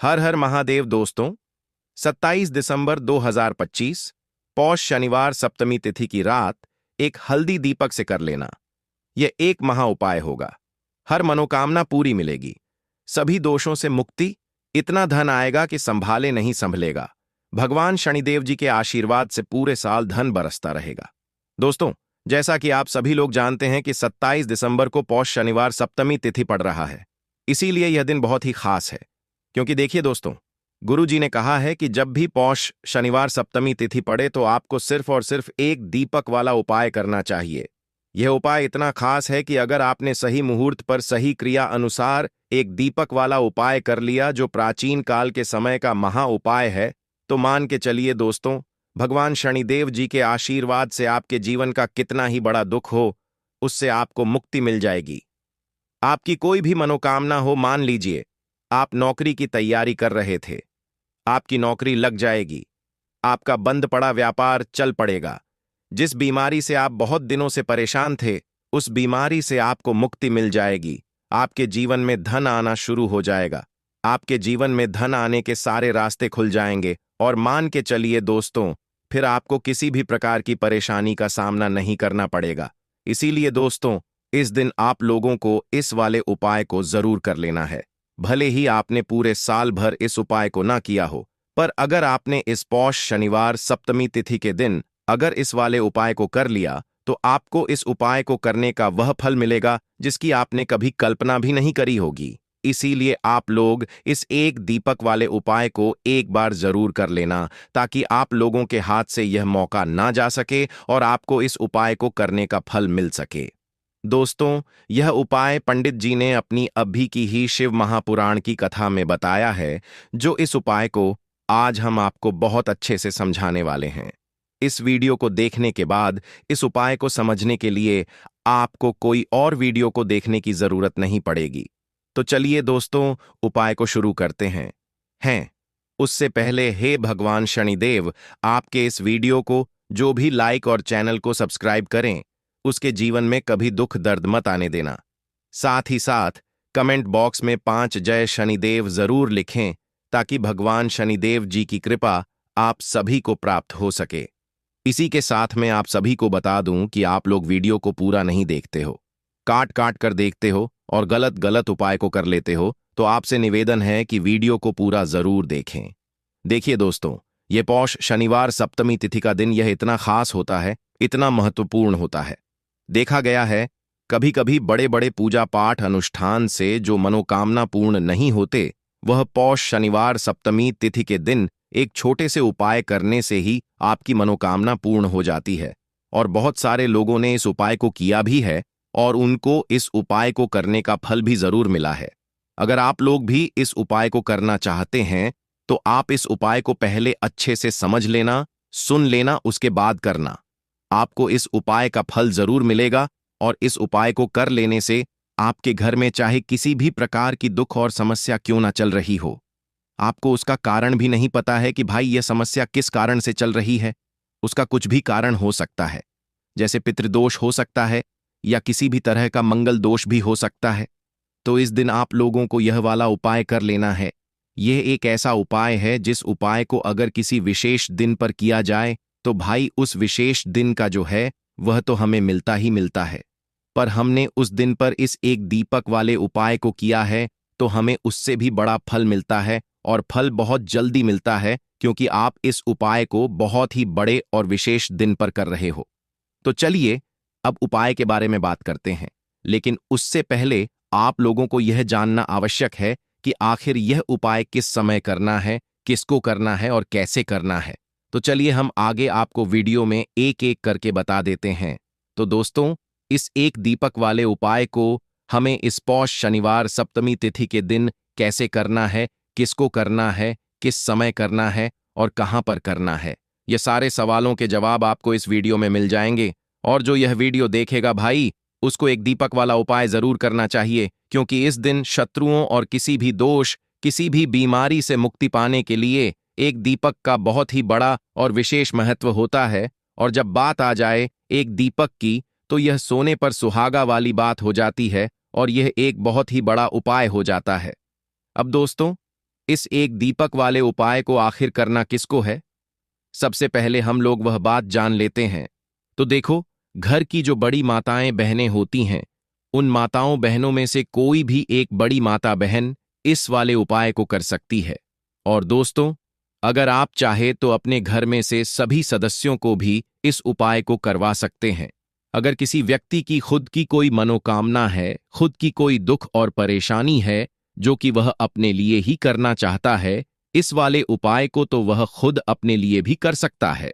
हर हर महादेव दोस्तों। 27 दिसंबर 2025 पौष शनिवार सप्तमी तिथि की रात एक हल्दी दीपक से कर लेना। यह एक महा उपाय होगा। हर मनोकामना पूरी मिलेगी, सभी दोषों से मुक्ति, इतना धन आएगा कि संभाले नहीं संभलेगा। भगवान शनिदेव जी के आशीर्वाद से पूरे साल धन बरसता रहेगा। दोस्तों, जैसा कि आप सभी लोग जानते हैं कि 27 दिसंबर को पौष शनिवार सप्तमी तिथि पड़ रहा है। इसीलिए यह दिन बहुत ही खास है, क्योंकि देखिए दोस्तों, गुरु जी ने कहा है कि जब भी पौष शनिवार सप्तमी तिथि पड़े तो आपको सिर्फ और सिर्फ एक दीपक वाला उपाय करना चाहिए। यह उपाय इतना खास है कि अगर आपने सही मुहूर्त पर सही क्रिया अनुसार एक दीपक वाला उपाय कर लिया, जो प्राचीन काल के समय का महा उपाय है, तो मान के चलिए दोस्तों, भगवान शनिदेव जी के आशीर्वाद से आपके जीवन का कितना ही बड़ा दुख हो, उससे आपको मुक्ति मिल जाएगी। आपकी कोई भी मनोकामना हो, मान लीजिए आप नौकरी की तैयारी कर रहे थे, आपकी नौकरी लग जाएगी। आपका बंद पड़ा व्यापार चल पड़ेगा। जिस बीमारी से आप बहुत दिनों से परेशान थे, उस बीमारी से आपको मुक्ति मिल जाएगी। आपके जीवन में धन आना शुरू हो जाएगा। आपके जीवन में धन आने के सारे रास्ते खुल जाएंगे और मान के चलिए दोस्तों, फिर आपको किसी भी प्रकार की परेशानी का सामना नहीं करना पड़ेगा। इसीलिए दोस्तों, इस दिन आप लोगों को इस वाले उपाय को जरूर कर लेना है। भले ही आपने पूरे साल भर इस उपाय को ना किया हो, पर अगर आपने इस पौष शनिवार सप्तमी तिथि के दिन अगर इस वाले उपाय को कर लिया, तो आपको इस उपाय को करने का वह फल मिलेगा जिसकी आपने कभी कल्पना भी नहीं करी होगी। इसीलिए आप लोग इस एक दीपक वाले उपाय को एक बार जरूर कर लेना, ताकि आप लोगों के हाथ से यह मौका ना जा सके और आपको इस उपाय को करने का फल मिल सके। दोस्तों, यह उपाय पंडित जी ने अपनी अभी की ही शिव महापुराण की कथा में बताया है, जो इस उपाय को आज हम आपको बहुत अच्छे से समझाने वाले हैं। इस वीडियो को देखने के बाद इस उपाय को समझने के लिए आपको कोई और वीडियो को देखने की जरूरत नहीं पड़ेगी। तो चलिए दोस्तों, उपाय को शुरू करते हैं। उससे पहले हे भगवान शनिदेव, आपके इस वीडियो को जो भी लाइक और चैनल को सब्सक्राइब करें, उसके जीवन में कभी दुख दर्द मत आने देना। साथ ही साथ कमेंट बॉक्स में 5 जय शनिदेव जरूर लिखें, ताकि भगवान शनिदेव जी की कृपा आप सभी को प्राप्त हो सके। इसी के साथ मैं आप सभी को बता दूं कि आप लोग वीडियो को पूरा नहीं देखते हो, काट काट कर देखते हो और गलत गलत उपाय को कर लेते हो, तो आपसे निवेदन है कि वीडियो को पूरा जरूर देखें। देखिए दोस्तों, ये पौष शनिवार सप्तमी तिथि का दिन यह इतना खास होता है, इतना महत्वपूर्ण होता है। देखा गया है, कभी कभी बड़े बड़े पूजा पाठ अनुष्ठान से जो मनोकामना पूर्ण नहीं होते, वह पौष शनिवार सप्तमी तिथि के दिन एक छोटे से उपाय करने से ही आपकी मनोकामना पूर्ण हो जाती है। और बहुत सारे लोगों ने इस उपाय को किया भी है और उनको इस उपाय को करने का फल भी जरूर मिला है। अगर आप लोग भी इस उपाय को करना चाहते हैं, तो आप इस उपाय को पहले अच्छे से समझ लेना, सुन लेना, उसके बाद करना। आपको इस उपाय का फल जरूर मिलेगा और इस उपाय को कर लेने से आपके घर में चाहे किसी भी प्रकार की दुख और समस्या क्यों ना चल रही हो, आपको उसका कारण भी नहीं पता है कि भाई यह समस्या किस कारण से चल रही है, उसका कुछ भी कारण हो सकता है, जैसे पितृदोष हो सकता है या किसी भी तरह का मंगल दोष भी हो सकता है। तो इस दिन आप लोगों को यह वाला उपाय कर लेना है। यह एक ऐसा उपाय है जिस उपाय को अगर किसी विशेष दिन पर किया जाए, तो भाई उस विशेष दिन का जो है वह तो हमें मिलता ही मिलता है, पर हमने उस दिन पर इस एक दीपक वाले उपाय को किया है, तो हमें उससे भी बड़ा फल मिलता है और फल बहुत जल्दी मिलता है, क्योंकि आप इस उपाय को बहुत ही बड़े और विशेष दिन पर कर रहे हो। तो चलिए अब उपाय के बारे में बात करते हैं, लेकिन उससे पहले आप लोगों को यह जानना आवश्यक है कि आखिर यह उपाय किस समय करना है, किसको करना है और कैसे करना है। तो चलिए हम आगे आपको वीडियो में एक एक करके बता देते हैं। तो दोस्तों, इस एक दीपक वाले उपाय को हमें इस पौष शनिवार सप्तमी तिथि के दिन कैसे करना है, किसको करना है, किस समय करना है और कहां पर करना है, ये सारे सवालों के जवाब आपको इस वीडियो में मिल जाएंगे। और जो यह वीडियो देखेगा भाई, उसको एक दीपक वाला उपाय जरूर करना चाहिए, क्योंकि इस दिन शत्रुओं और किसी भी दोष, किसी भी बीमारी से मुक्ति पाने के लिए एक दीपक का बहुत ही बड़ा और विशेष महत्व होता है। और जब बात आ जाए एक दीपक की, तो यह सोने पर सुहागा वाली बात हो जाती है और यह एक बहुत ही बड़ा उपाय हो जाता है। अब दोस्तों, इस एक दीपक वाले उपाय को आखिर करना किसको है? सबसे पहले हम लोग वह बात जान लेते हैं। तो देखो, घर की जो बड़ी माताएं बहनें होती हैं, उन माताओं बहनों में से कोई भी एक बड़ी माता बहन इस वाले उपाय को कर सकती है। और दोस्तों, अगर आप चाहे तो अपने घर में से सभी सदस्यों को भी इस उपाय को करवा सकते हैं। अगर किसी व्यक्ति की खुद की कोई मनोकामना है, खुद की कोई दुख और परेशानी है जो कि वह अपने लिए ही करना चाहता है, इस वाले उपाय को तो वह खुद अपने लिए भी कर सकता है।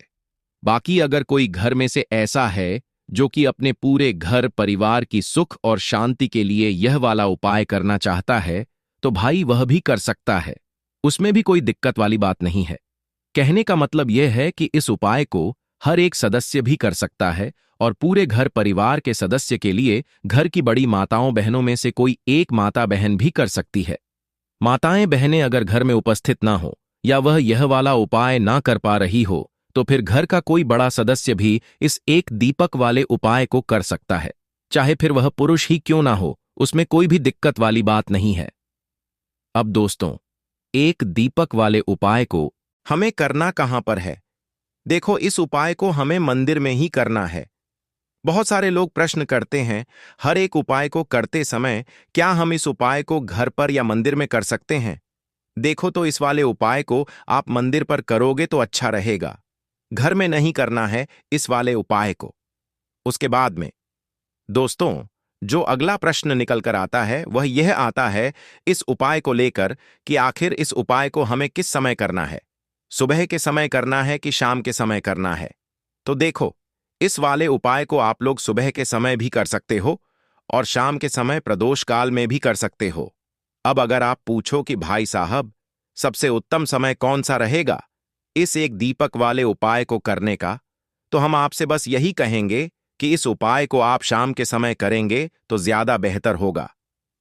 बाकी अगर कोई घर में से ऐसा है जो कि अपने पूरे घर परिवार की सुख और शांति के लिए यह वाला उपाय करना चाहता है, तो भाई वह भी कर सकता है। उसमें भी कोई दिक्कत वाली बात नहीं है। कहने का मतलब यह है कि इस उपाय को हर एक सदस्य भी कर सकता है और पूरे घर परिवार के सदस्य के लिए घर की बड़ी माताओं बहनों में से कोई एक माता बहन भी कर सकती है। माताएं बहनें अगर घर में उपस्थित ना हो या वह यह वाला उपाय ना कर पा रही हो, तो फिर घर का कोई बड़ा सदस्य भी इस एक दीपक वाले उपाय को कर सकता है। चाहे फिर वह पुरुष ही क्यों ना हो, उसमें कोई भी दिक्कत वाली बात नहीं है। अब दोस्तों, एक दीपक वाले उपाय को हमें करना कहां पर है? देखो, इस उपाय को हमें मंदिर में ही करना है। बहुत सारे लोग प्रश्न करते हैं, हर एक उपाय को करते समय क्या हम इस उपाय को घर पर या मंदिर में कर सकते हैं? देखो, तो इस वाले उपाय को आप मंदिर पर करोगे तो अच्छा रहेगा। घर में नहीं करना है इस वाले उपाय को। उसके बाद में दोस्तों, जो अगला प्रश्न निकल कर आता है वह यह आता है इस उपाय को लेकर कि आखिर इस उपाय को हमें किस समय करना है? सुबह के समय करना है कि शाम के समय करना है? तो देखो, इस वाले उपाय को आप लोग सुबह के समय भी कर सकते हो और शाम के समय प्रदोष काल में भी कर सकते हो। अब अगर आप पूछो कि भाई साहब, सबसे उत्तम समय कौन सा रहेगा इस एक दीपक वाले उपाय को करने का, तो हम आपसे बस यही कहेंगे कि इस उपाय को आप शाम के समय करेंगे तो ज्यादा बेहतर होगा,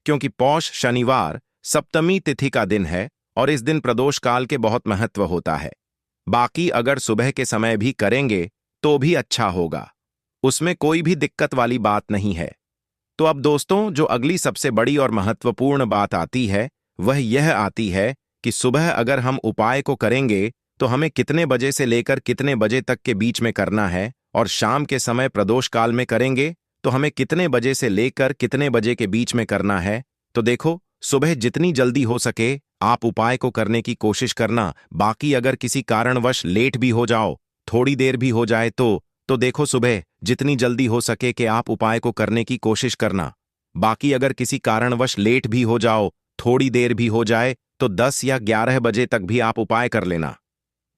क्योंकि पौष शनिवार सप्तमी तिथि का दिन है और इस दिन प्रदोष काल के बहुत महत्व होता है। बाकी अगर सुबह के समय भी करेंगे तो भी अच्छा होगा, उसमें कोई भी दिक्कत वाली बात नहीं है। तो अब दोस्तों, जो अगली सबसे बड़ी और महत्वपूर्ण बात आती है वह यह आती है कि सुबह अगर हम उपाय को करेंगे तो हमें कितने बजे से लेकर कितने बजे तक के बीच में करना है, और शाम के समय प्रदोष काल में करेंगे तो हमें कितने बजे से लेकर कितने बजे के बीच में करना है। तो देखो, सुबह जितनी जल्दी हो सके आप उपाय को करने की कोशिश करना। बाकी अगर किसी कारणवश लेट भी हो जाओ, थोड़ी देर भी हो जाए तो देखो, सुबह जितनी जल्दी हो सके कि आप उपाय को करने की कोशिश करना। बाकी अगर किसी कारणवश लेट भी हो जाओ, थोड़ी देर भी हो जाए, तो 10 या 11 बजे तक भी आप उपाय कर लेना,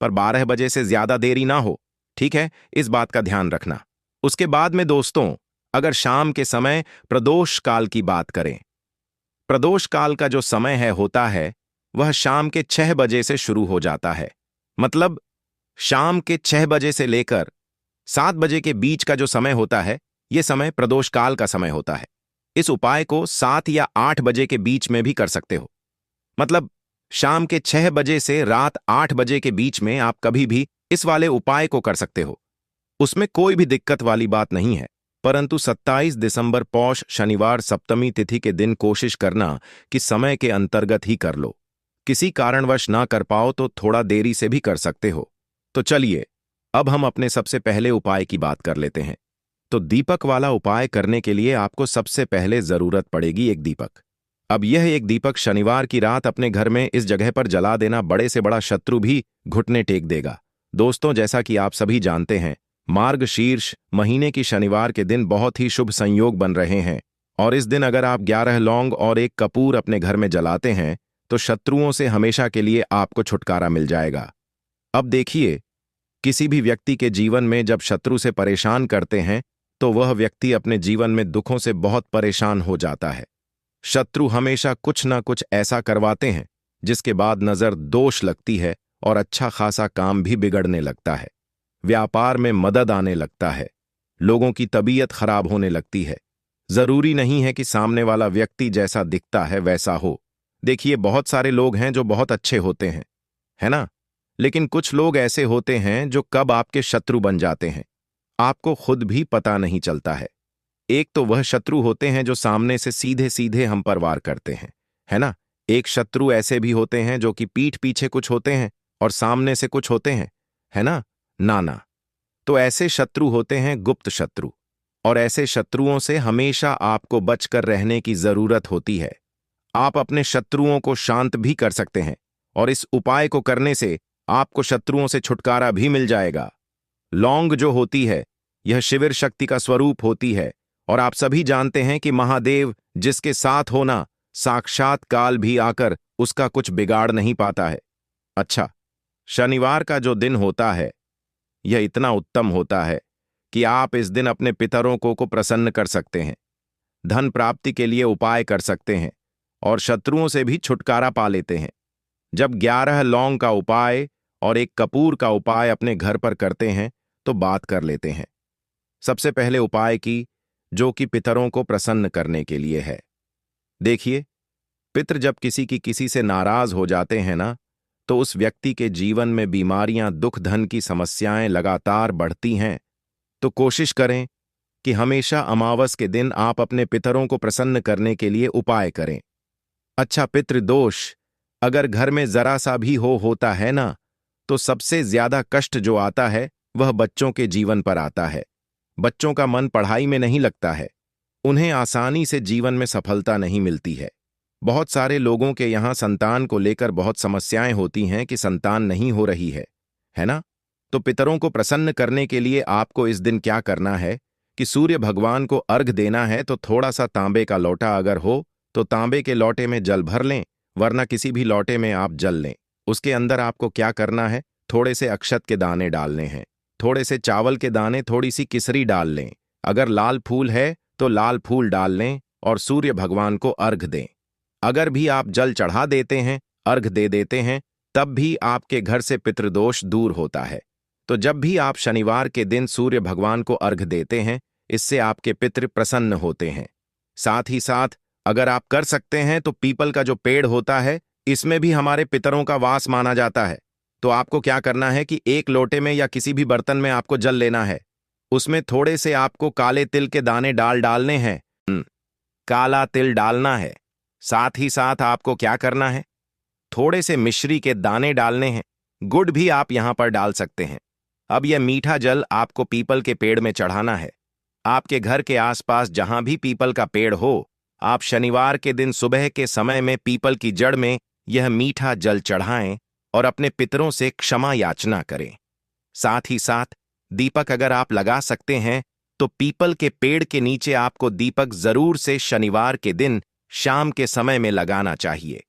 पर 12 बजे से ज्यादा देरी ना हो। ठीक है, इस बात का ध्यान रखना। उसके बाद में दोस्तों, अगर शाम के समय प्रदोष काल की बात करें, प्रदोष काल का जो समय होता है वह शाम के 6 बजे से शुरू हो जाता है। मतलब शाम के 6 बजे से लेकर 7 बजे के बीच का जो समय होता है, यह समय प्रदोष काल का समय होता है। इस उपाय को 7 या 8 बजे के बीच में भी कर सकते हो। मतलब शाम के 6 बजे से रात 8 बजे के बीच में आप कभी भी इस वाले उपाय को कर सकते हो, उसमें कोई भी दिक्कत वाली बात नहीं है। परंतु 27 दिसंबर पौष शनिवार सप्तमी तिथि के दिन कोशिश करना कि समय के अंतर्गत ही कर लो। किसी कारणवश ना कर पाओ तो थोड़ा देरी से भी कर सकते हो। तो चलिए, अब हम अपने सबसे पहले उपाय की बात कर लेते हैं। तो दीपक वाला उपाय करने के लिए आपको सबसे पहले जरूरत पड़ेगी एक दीपक। अब यह एक दीपक शनिवार की रात अपने घर में इस जगह पर जला देना बड़े से बड़ा शत्रु भी घुटने टेक देगा। दोस्तों, जैसा कि आप सभी जानते हैं, मार्गशीर्ष महीने की शनिवार के दिन बहुत ही शुभ संयोग बन रहे हैं, और इस दिन अगर आप 11 लौंग और एक कपूर अपने घर में जलाते हैं तो शत्रुओं से हमेशा के लिए आपको छुटकारा मिल जाएगा। अब देखिए, किसी भी व्यक्ति के जीवन में जब शत्रु से परेशान करते हैं तो वह व्यक्ति अपने जीवन में दुखों से बहुत परेशान हो जाता है। शत्रु हमेशा कुछ ना कुछ ऐसा करवाते हैं जिसके बाद नजर दोष लगती है और अच्छा खासा काम भी बिगड़ने लगता है, व्यापार में मदद आने लगता है, लोगों की तबीयत खराब होने लगती है। जरूरी नहीं है कि सामने वाला व्यक्ति जैसा दिखता है वैसा हो। देखिए, बहुत सारे लोग हैं जो बहुत अच्छे होते हैं, है ना? लेकिन कुछ लोग ऐसे होते हैं जो कब आपके शत्रु बन जाते हैं आपको खुद भी पता नहीं चलता है। एक तो वह शत्रु होते हैं जो सामने से सीधे सीधे हम पर वार करते हैं, है ना? एक शत्रु ऐसे भी होते हैं जो कि पीठ पीछे कुछ होते हैं और सामने से कुछ होते हैं, है ना? ना। तो ऐसे शत्रु होते हैं गुप्त शत्रु, और ऐसे शत्रुओं से हमेशा आपको बचकर रहने की जरूरत होती है। आप अपने शत्रुओं को शांत भी कर सकते हैं, और इस उपाय को करने से आपको शत्रुओं से छुटकारा भी मिल जाएगा। लौंग जो होती है, यह शिविर शक्ति का स्वरूप होती है, और आप सभी जानते हैं कि महादेव जिसके साथ होना, साक्षात काल भी आकर उसका कुछ बिगाड़ नहीं पाता है। अच्छा, शनिवार का जो दिन होता है, यह इतना उत्तम होता है कि आप इस दिन अपने पितरों को प्रसन्न कर सकते हैं, धन प्राप्ति के लिए उपाय कर सकते हैं, और शत्रुओं से भी छुटकारा पा लेते हैं। जब 11 लौंग का उपाय और एक कपूर का उपाय अपने घर पर करते हैं तो बात कर लेते हैं। सबसे पहले उपाय की, जो कि पितरों को प्रसन्न करने के लिए है। देखिए, पितृ जब किसी से नाराज हो जाते हैं ना, तो उस व्यक्ति के जीवन में बीमारियां, दुख, धन की समस्याएं लगातार बढ़ती हैं। तो कोशिश करें कि हमेशा अमावस के दिन आप अपने पितरों को प्रसन्न करने के लिए उपाय करें। अच्छा, पितृदोष अगर घर में जरा सा भी होता है ना, तो सबसे ज्यादा कष्ट जो आता है वह बच्चों के जीवन पर आता है। बच्चों का मन पढ़ाई में नहीं लगता है, उन्हें आसानी से जीवन में सफलता नहीं मिलती है। बहुत सारे लोगों के यहाँ संतान को लेकर बहुत समस्याएं होती हैं कि संतान नहीं हो रही है ना? तो पितरों को प्रसन्न करने के लिए आपको इस दिन क्या करना है कि सूर्य भगवान को अर्घ देना है। तो थोड़ा सा तांबे का लोटा अगर हो तो तांबे के लोटे में जल भर लें, वरना किसी भी लोटे में आप जल लें। उसके अंदर आपको क्या करना है, थोड़े से अक्षत के दाने डालने हैं, थोड़े से चावल के दाने, थोड़ी सी किसरी डाल लें। अगर लाल फूल है तो लाल फूल डाल लें और सूर्य भगवान को अर्घ दें। अगर भी आप जल चढ़ा देते हैं, अर्घ दे देते हैं, तब भी आपके घर से पितृदोष दूर होता है। तो जब भी आप शनिवार के दिन सूर्य भगवान को अर्घ देते हैं, इससे आपके पितृ प्रसन्न होते हैं। साथ ही साथ अगर आप कर सकते हैं तो पीपल का जो पेड़ होता है, इसमें भी हमारे पितरों का वास माना जाता है। तो आपको क्या करना है कि एक लोटे में या किसी भी बर्तन में आपको जल लेना है, उसमें थोड़े से आपको काले तिल के दाने डालने हैं। काला तिल डालना है। साथ ही साथ आपको क्या करना है, थोड़े से मिश्री के दाने डालने हैं। गुड़ भी आप यहां पर डाल सकते हैं। अब यह मीठा जल आपको पीपल के पेड़ में चढ़ाना है। आपके घर के आसपास जहां भी पीपल का पेड़ हो, आप शनिवार के दिन सुबह के समय में पीपल की जड़ में यह मीठा जल चढ़ाएं और अपने पितरों से क्षमा याचना करें। साथ ही साथ दीपक अगर आप लगा सकते हैं तो पीपल के पेड़ के नीचे आपको दीपक जरूर से शनिवार के दिन शाम के समय में लगाना चाहिए।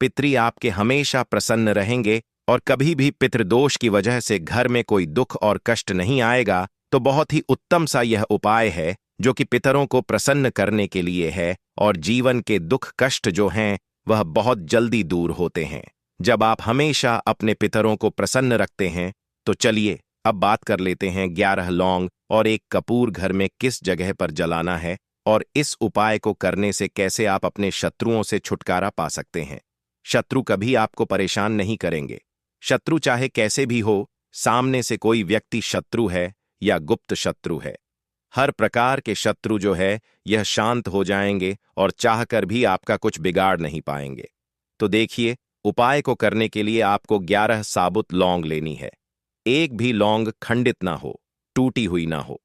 पितृ आपके हमेशा प्रसन्न रहेंगे और कभी भी पितृदोष की वजह से घर में कोई दुख और कष्ट नहीं आएगा। तो बहुत ही उत्तम सा यह उपाय है जो कि पितरों को प्रसन्न करने के लिए है, और जीवन के दुख कष्ट जो हैं वह बहुत जल्दी दूर होते हैं जब आप हमेशा अपने पितरों को प्रसन्न रखते हैं। तो चलिए अब बात कर लेते हैं 11 लौंग और एक कपूर घर में किस जगह पर जलाना है, और इस उपाय को करने से कैसे आप अपने शत्रुओं से छुटकारा पा सकते हैं। शत्रु कभी आपको परेशान नहीं करेंगे। शत्रु चाहे कैसे भी हो, सामने से कोई व्यक्ति शत्रु है या गुप्त शत्रु है, हर प्रकार के शत्रु जो है यह शांत हो जाएंगे और चाहकर भी आपका कुछ बिगाड़ नहीं पाएंगे। तो देखिए, उपाय को करने के लिए आपको 11 साबुत लौंग लेनी है। एक भी लौंग खंडित ना हो, टूटी हुई ना हो।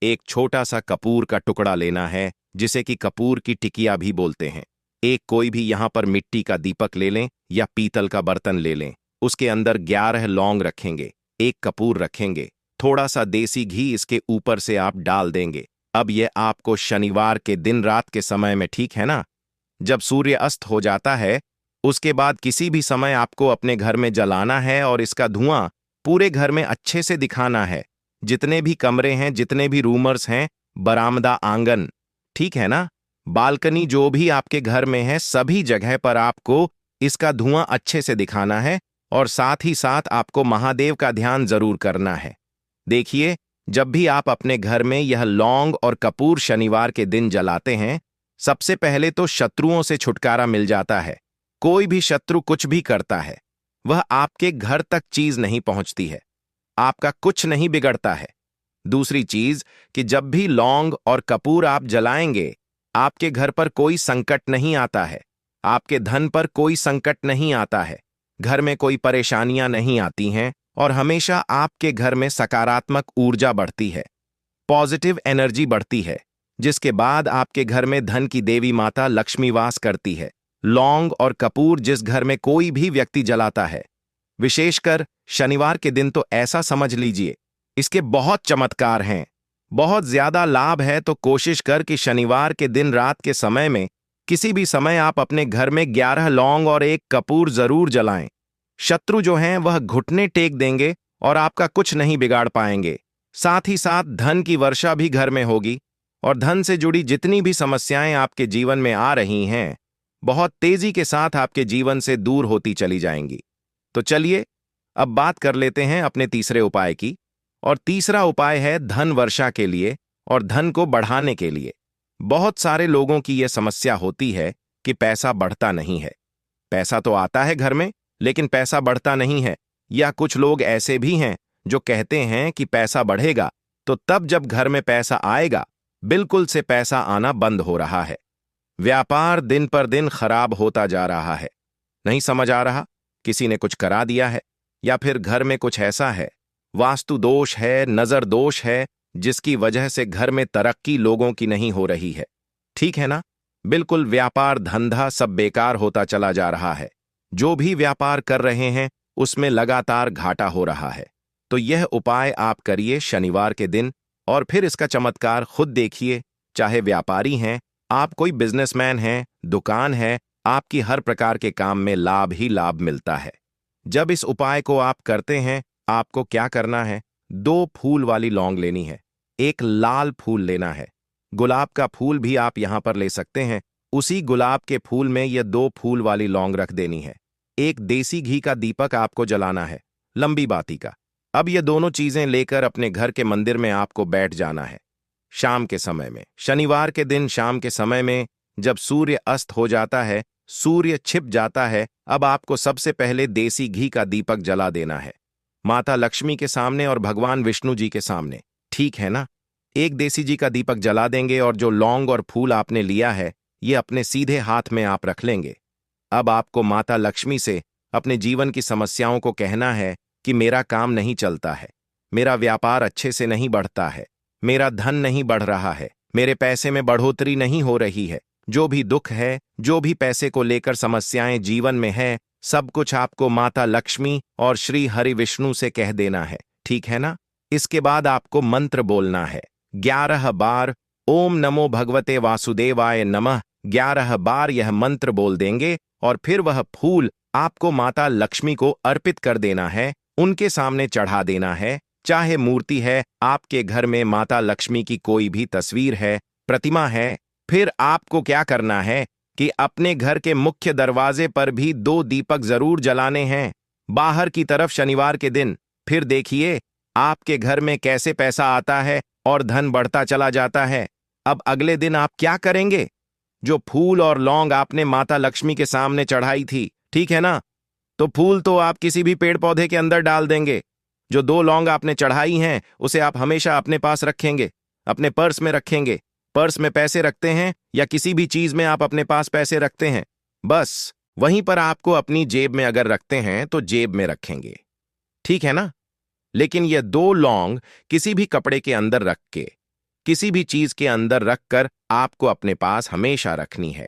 एक छोटा सा कपूर का टुकड़ा लेना है, जिसे कि कपूर की टिकिया भी बोलते हैं। एक कोई भी यहां पर मिट्टी का दीपक ले लें या पीतल का बर्तन ले लें। उसके अंदर 11 लौंग रखेंगे, एक कपूर रखेंगे, थोड़ा सा देसी घी इसके ऊपर से आप डाल देंगे। अब यह आपको शनिवार के दिन रात के समय में, ठीक है ना, जब सूर्य अस्त हो जाता है, उसके बाद किसी भी समय आपको अपने घर में जलाना है और इसका धुआं पूरे घर में अच्छे से दिखाना है। जितने भी कमरे हैं, जितने भी रूमर्स हैं, बरामदा, आंगन, ठीक है ना, बालकनी, जो भी आपके घर में है, सभी जगह पर आपको इसका धुआं अच्छे से दिखाना है। और साथ ही साथ आपको महादेव का ध्यान जरूर करना है। देखिए, जब भी आप अपने घर में यह लौंग और कपूर शनिवार के दिन जलाते हैं, सबसे पहले तो शत्रुओं से छुटकारा मिल जाता है। कोई भी शत्रु कुछ भी करता है, वह आपके घर तक चीज नहीं पहुंचती है, आपका कुछ नहीं बिगड़ता है। दूसरी चीज कि जब भी लौंग और कपूर आप जलाएंगे, आपके घर पर कोई संकट नहीं आता है। आपके धन पर कोई संकट नहीं आता है, घर में कोई परेशानियां नहीं आती हैं और हमेशा आपके घर में सकारात्मक ऊर्जा बढ़ती है, पॉजिटिव एनर्जी बढ़ती है, जिसके बाद आपके घर में धन की देवी माता लक्ष्मी वास करती है। लौंग और कपूर जिस घर में कोई भी व्यक्ति जलाता है, विशेषकर शनिवार के दिन, तो ऐसा समझ लीजिए इसके बहुत चमत्कार हैं, बहुत ज्यादा लाभ है। तो कोशिश कर कि शनिवार के दिन रात के समय में किसी भी समय आप अपने घर में 11 लौंग और 1 कपूर जरूर जलाएं। शत्रु जो हैं वह घुटने टेक देंगे और आपका कुछ नहीं बिगाड़ पाएंगे। साथ ही साथ धन की वर्षा भी घर में होगी और धन से जुड़ी जितनी भी समस्याएं आपके जीवन में आ रही हैं, बहुत तेजी के साथ आपके जीवन से दूर होती चली जाएंगी। तो चलिए अब बात कर लेते हैं अपने तीसरे उपाय की। और तीसरा उपाय है धन वर्षा के लिए और धन को बढ़ाने के लिए। बहुत सारे लोगों की यह समस्या होती है कि पैसा बढ़ता नहीं है। पैसा तो आता है घर में, लेकिन पैसा बढ़ता नहीं है। या कुछ लोग ऐसे भी हैं जो कहते हैं कि पैसा बढ़ेगा तो तब जब घर में पैसा आएगा, बिल्कुल से पैसा आना बंद हो रहा है। व्यापार दिन पर दिन खराब होता जा रहा है। नहीं समझ आ रहा, किसी ने कुछ करा दिया है या फिर घर में कुछ ऐसा है, वास्तु दोष है, नजर दोष है, जिसकी वजह से घर में तरक्की लोगों की नहीं हो रही है। ठीक है ना? बिल्कुल व्यापार धंधा सब बेकार होता चला जा रहा है। जो भी व्यापार कर रहे हैं उसमें लगातार घाटा हो रहा है। तो यह उपाय आप करिए शनिवार के दिन और फिर इसका चमत्कार खुद देखिए। चाहे व्यापारी हैं, आप कोई बिजनेसमैन हैं, दुकान है, आपकी हर प्रकार के काम में लाभ ही लाभ मिलता है। जब इस उपाय को आप करते हैं, आपको क्या करना है? 2 फूल वाली लौंग लेनी है, 1 लाल फूल लेना है, गुलाब का फूल भी आप यहां पर ले सकते हैं। उसी गुलाब के फूल में यह 2 फूल वाली लौंग रख देनी है। 1 देसी घी का दीपक आपको जलाना है, लंबी बाती का। अब ये दोनों चीजें लेकर अपने घर के मंदिर में आपको बैठ जाना है। शाम के समय में, शनिवार के दिन शाम के समय में, जब सूर्य अस्त हो जाता है, सूर्य छिप जाता है, अब आपको सबसे पहले देसी घी का दीपक जला देना है, माता लक्ष्मी के सामने और भगवान विष्णु जी के सामने। ठीक है ना? 1 देसी घी का दीपक जला देंगे और जो लौंग और फूल आपने लिया है, ये अपने सीधे हाथ में आप रख लेंगे। अब आपको माता लक्ष्मी से अपने जीवन की समस्याओं को कहना है कि मेरा काम नहीं चलता है, मेरा व्यापार अच्छे से नहीं बढ़ता है, मेरा धन नहीं बढ़ रहा है, मेरे पैसे में बढ़ोतरी नहीं हो रही है। जो भी दुख है, जो भी पैसे को लेकर समस्याएं जीवन में है, सब कुछ आपको माता लक्ष्मी और श्री हरि विष्णु से कह देना है। ठीक है ना? इसके बाद आपको मंत्र बोलना है 11 बार। ओम नमो भगवते वासुदेवाय नमः 11 बार यह मंत्र बोल देंगे और फिर वह फूल आपको माता लक्ष्मी को अर्पित कर देना है, उनके सामने चढ़ा देना है। चाहे मूर्ति है, आपके घर में माता लक्ष्मी की कोई भी तस्वीर है, प्रतिमा है, फिर आपको क्या करना है कि अपने घर के मुख्य दरवाजे पर भी 2 दीपक जरूर जलाने हैं, बाहर की तरफ शनिवार के दिन। फिर देखिए आपके घर में कैसे पैसा आता है और धन बढ़ता चला जाता है। अब अगले दिन आप क्या करेंगे? जो फूल और लौंग आपने माता लक्ष्मी के सामने चढ़ाई थी, ठीक है ना, तो फूल तो आप किसी भी पेड़ पौधे के अंदर डाल देंगे। जो 2 लौंग आपने चढ़ाई हैं, उसे आप हमेशा अपने पास रखेंगे, अपने पर्स में रखेंगे। पर्स में पैसे रखते हैं या किसी भी चीज में आप अपने पास पैसे रखते हैं, बस वहीं पर आपको अपनी जेब में अगर रखते हैं तो जेब में रखेंगे। ठीक है ना? लेकिन ये 2 लौंग किसी भी कपड़े के अंदर रख के, किसी भी चीज के अंदर रखकर आपको अपने पास हमेशा रखनी है।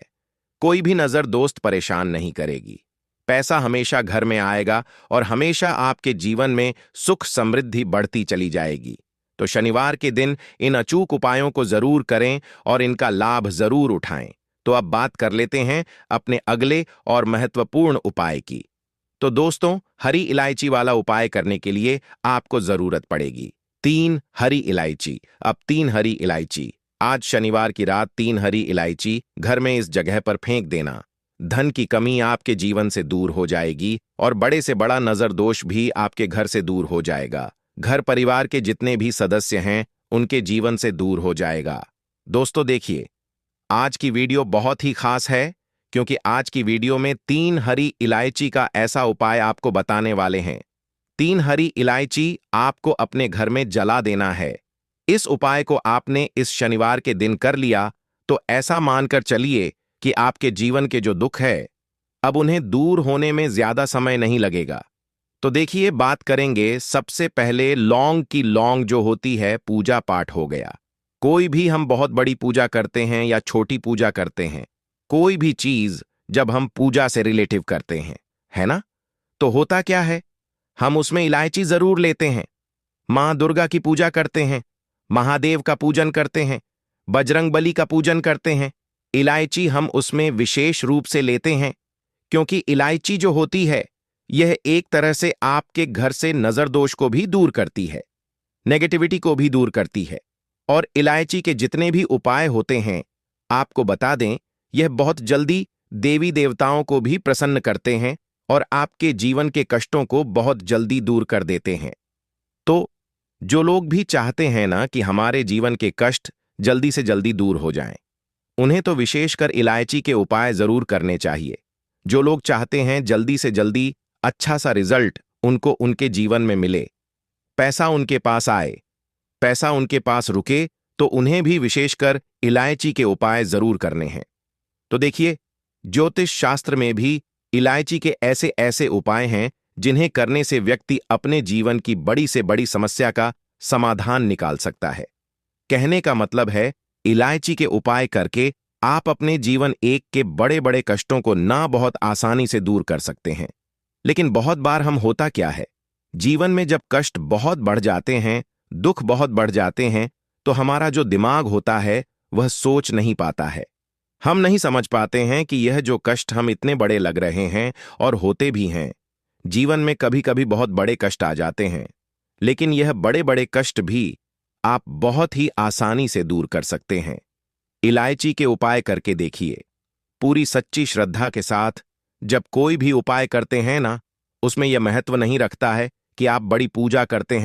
कोई भी नजर दोस्त परेशान नहीं करेगी। पैसा हमेशा घर में आएगा और हमेशा आपके जीवन में सुख समृद्धि बढ़ती चली जाएगी। तो शनिवार के दिन इन अचूक उपायों को जरूर करें और इनका लाभ जरूर उठाएं। तो अब बात कर लेते हैं अपने अगले और महत्वपूर्ण उपाय की। तो दोस्तों, हरी इलायची वाला उपाय करने के लिए आपको जरूरत पड़ेगी 3 हरी इलायची। अब 3 हरी इलायची, आज शनिवार की रात 3 हरी इलायची घर में इस जगह पर फेंक देना। धन की कमी आपके जीवन से दूर हो जाएगी और बड़े से बड़ा नजर दोष भी आपके घर से दूर हो जाएगा। घर परिवार के जितने भी सदस्य हैं, उनके जीवन से दूर हो जाएगा। दोस्तों देखिए, आज की वीडियो बहुत ही खास है, क्योंकि आज की वीडियो में 3 हरी इलायची का ऐसा उपाय आपको बताने वाले हैं। 3 हरी इलायची आपको अपने घर में जला देना है। इस उपाय को आपने इस शनिवार के दिन कर लिया तो ऐसा मानकर चलिए कि आपके जीवन के जो दुख है अब उन्हें दूर होने में ज्यादा समय नहीं लगेगा। तो देखिए, बात करेंगे सबसे पहले लौंग की। लौंग जो होती है पूजा पाठ हो गया। कोई भी हम बहुत बड़ी पूजा करते हैं या छोटी पूजा करते हैं, कोई भी चीज जब हम पूजा से रिलेटिव करते हैं, है ना, तो होता क्या है, हम उसमें इलायची जरूर लेते हैं। मां दुर्गा की पूजा करते हैं, महादेव का पूजन करते हैं, बजरंगबली का पूजन करते हैं। इलायची हम उसमें विशेष रूप से लेते हैं, क्योंकि इलायची जो होती है यह एक तरह से आपके घर से नजर दोष को भी दूर करती है, नेगेटिविटी को भी दूर करती है। और इलायची के जितने भी उपाय होते हैं, आपको बता दें, यह बहुत जल्दी देवी देवताओं को भी प्रसन्न करते हैं और आपके जीवन के कष्टों को बहुत जल्दी दूर कर देते हैं। तो जो लोग भी चाहते हैं ना कि हमारे जीवन के कष्ट जल्दी से जल्दी दूर हो जाएं, उन्हें तो विशेषकर इलायची के उपाय जरूर करने चाहिए। जो लोग चाहते हैं जल्दी से जल्दी अच्छा सा रिजल्ट उनको उनके जीवन में मिले, पैसा उनके पास आए, पैसा उनके पास रुके, तो उन्हें भी विशेषकर इलायची के उपाय जरूर करने हैं। तो देखिए, ज्योतिष शास्त्र में भी इलायची के ऐसे ऐसे उपाय हैं जिन्हें करने से व्यक्ति अपने जीवन की बड़ी से बड़ी समस्या का समाधान निकाल सकता है। कहने का मतलब है, इलायची के उपाय करके आप अपने जीवन एक के बड़े बड़े कष्टों को ना बहुत आसानी से दूर कर सकते हैं। लेकिन बहुत बार हम होता क्या है, जीवन में जब कष्ट बहुत बढ़ जाते हैं, दुख बहुत बढ़ जाते हैं, तो हमारा जो दिमाग होता है वह सोच नहीं पाता है। हम नहीं समझ पाते हैं कि यह जो कष्ट हम इतने बड़े लग रहे हैं, और होते भी हैं, जीवन में कभी कभी बहुत बड़े कष्ट आ जाते हैं, लेकिन यह बड़े बड़े कष्ट भी आप बहुत ही आसानी से दूर कर सकते हैं। इलायची के उपाय करके देखिए। पूरी सच्ची श्रद्धा के साथ जब कोई भी उपाय करते हैं ना, उसमें यह महत्व नहीं रखता है कि आप बड़ी पूजा करते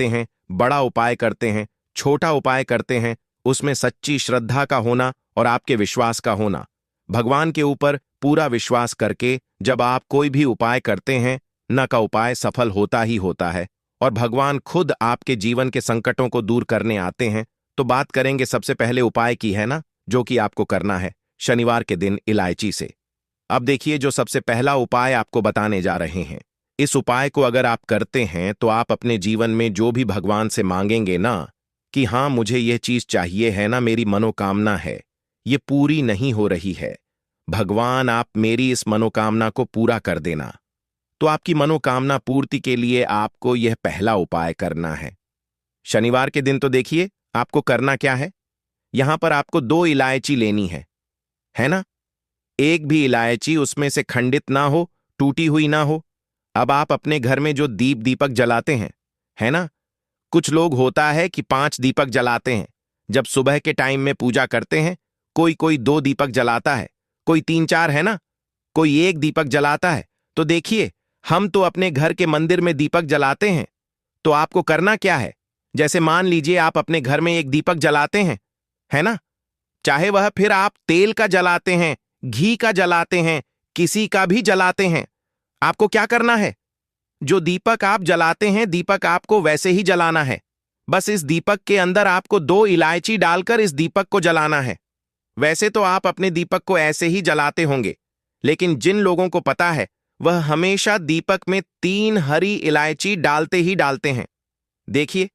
हैं, बड़ा उपाय करते हैं, छोटा उपाय करते हैं। उसमें सच्ची श्रद्धा का होना और आपके विश्वास का होना, भगवान के ऊपर पूरा विश्वास करके जब आप कोई भी उपाय करते हैं, न का उपाय सफल होता ही होता है और भगवान खुद आपके जीवन के संकटों को दूर करने आते हैं। तो बात करेंगे सबसे पहले उपाय की, है ना, जो कि आपको करना है शनिवार के दिन इलायची से। अब देखिए, जो सबसे पहला उपाय आपको बताने जा रहे हैं, इस उपाय को अगर आप करते हैं तो आप अपने जीवन में जो भी भगवान से मांगेंगे ना कि हाँ मुझे यह चीज चाहिए, है ना, मेरी मनोकामना है, ये पूरी नहीं हो रही है, भगवान आप मेरी इस मनोकामना को पूरा कर देना। तो आपकी मनोकामना पूर्ति के लिए आपको यह पहला उपाय करना है। शनिवार के दिन तो देखिए आपको करना क्या है, यहां पर आपको 2 इलायची लेनी है ना। एक भी इलायची उसमें से खंडित ना हो, टूटी हुई ना हो। अब आप अपने घर में जो दीपक जलाते हैं, है ना, कुछ लोग होता है कि 5 दीपक जलाते हैं। जब सुबह के टाइम में पूजा करते हैं, कोई 2 दीपक जलाता है, कोई 3-4, है ना, कोई 1 दीपक जलाता है। तो देखिए, हम तो अपने घर के मंदिर में दीपक जलाते हैं। तो आपको करना क्या है, जैसे मान लीजिए आप अपने घर में 1 दीपक जलाते हैं, है ना, चाहे वह फिर आप तेल का जलाते हैं, घी का जलाते हैं, किसी का भी जलाते हैं, आपको क्या करना है, जो दीपक आप जलाते हैं, दीपक आपको वैसे ही जलाना है। बस इस दीपक के अंदर आपको 2 इलायची डालकर इस दीपक को जलाना है। वैसे तो आप अपने दीपक को ऐसे ही जलाते होंगे, लेकिन जिन लोगों को पता है वह हमेशा दीपक में 3 हरी इलायची डालते ही डालते हैं। देखिए,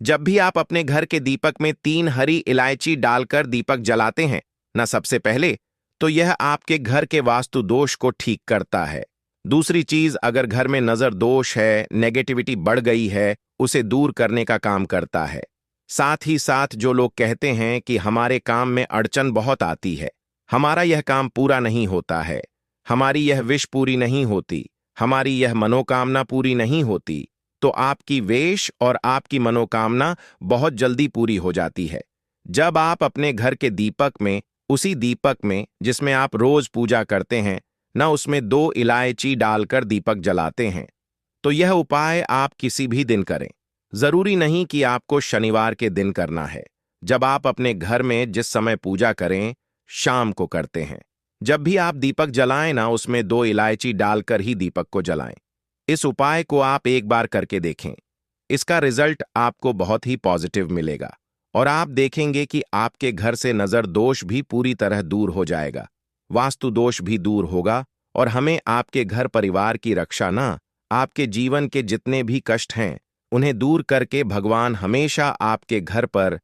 जब भी आप अपने घर के दीपक में 3 हरी इलायची डालकर दीपक जलाते हैं ना, सबसे पहले तो यह आपके घर के वास्तु दोष को ठीक करता है। दूसरी चीज, अगर घर में नजर दोष है, नेगेटिविटी बढ़ गई है, उसे दूर करने का काम करता है। साथ ही साथ जो लोग कहते हैं कि हमारे काम में अड़चन बहुत आती है, हमारा यह काम पूरा नहीं होता है, हमारी यह विश पूरी नहीं होती, हमारी यह मनोकामना पूरी नहीं होती, तो आपकी वेश और आपकी मनोकामना बहुत जल्दी पूरी हो जाती है। जब आप अपने घर के दीपक में, उसी दीपक में जिसमें आप रोज पूजा करते हैं ना, उसमें 2 इलायची डालकर दीपक जलाते हैं, तो यह उपाय आप किसी भी दिन करें। जरूरी नहीं कि आपको शनिवार के दिन करना है। जब आप अपने घर में जिस समय पूजा करें, शाम को करते हैं, जब भी आप दीपक जलाएं ना, उसमें 2 इलायची डालकर ही दीपक को जलाएं। इस उपाय को आप एक बार करके देखें, इसका रिजल्ट आपको बहुत ही पॉजिटिव मिलेगा और आप देखेंगे कि आपके घर से नजर दोष भी पूरी तरह दूर हो जाएगा। वास्तु दोष भी दूर होगा और हमें आपके घर परिवार की रक्षा न, आपके जीवन के जितने भी कष्ट हैं उन्हें दूर करके भगवान हमेशा आपके घर पर